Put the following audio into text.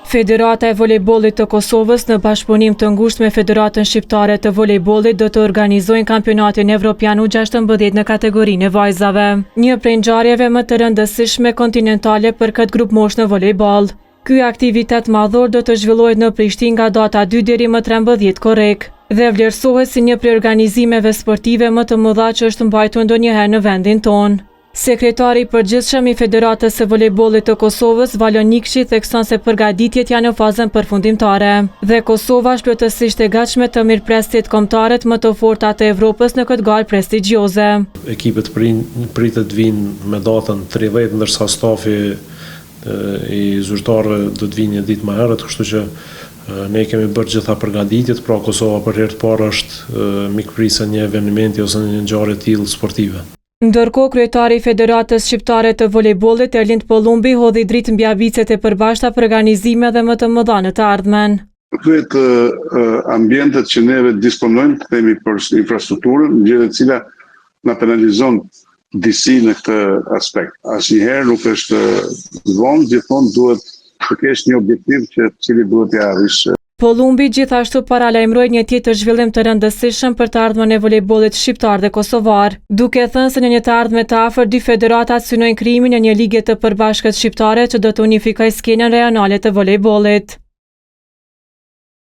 Federata e Volejbollit të Kosovës në bashkëpunim të ngushtë me Federatën Shqiptare të Volejbollit do të organizojnë kampionatin evropian U16 në kategorinë e vajzave. Një prej ngjarjeve më të rëndësishme kontinentale për këtë grup moshë në volejboll. Ky aktivitet madhor do të zhvillohet në Prishtinë nga data 2 deri më 13 korrik dhe vlerësohet si një prej organizimeve sportive më të mëdha që është mbajtur ndonjëherë në vendin tonë. Sekretari i përgjithshëm i Federatës së Volejbollit të Kosovës, Valon Nikshi, thekson se përgatitjet janë në fazën përfundimtare dhe Kosova është plotësisht e gatshme të mirëpresjet kombëtare më të forta të Evropës në këtë garë prestigjioze. Ekipet pritet vinë me datën 30, ndërsa stafi i zyrtarëve do të vinë një ditë më herët, kështu që ne kemi bërë gjitha përgatitjet, pra Kosova për herë të parë është mikprisja një evenimenti ose një ngjarje të tillë sportive. Ndërkohë, kryetari i Federatës Shqiptare të Volejbollit, Erlind Pollumbi, hodhi dritë mbi ambicet e përbashkëta për organizime dhe më të mëdha në të ardhmen. Kryet ambientet që neve disponojmë, themi për infrastrukturën, gjë e cila na penalizon disi në këtë aspekt. Asnjëherë nuk është vonë, gjithmonë duhet të kesh një objektiv që cili duhet t'i arrish. Pollumbi gjithashtu paralajmëroi një tjetër zhvillim të rëndësishëm për të ardhmen e volejbollit shqiptar dhe kosovar, duke thënë se në një të ardhme të afër dy federatat synojnë krijimin e një lige të përbashkët shqiptare që do të unifikojë skenën rajonale të volejbollit.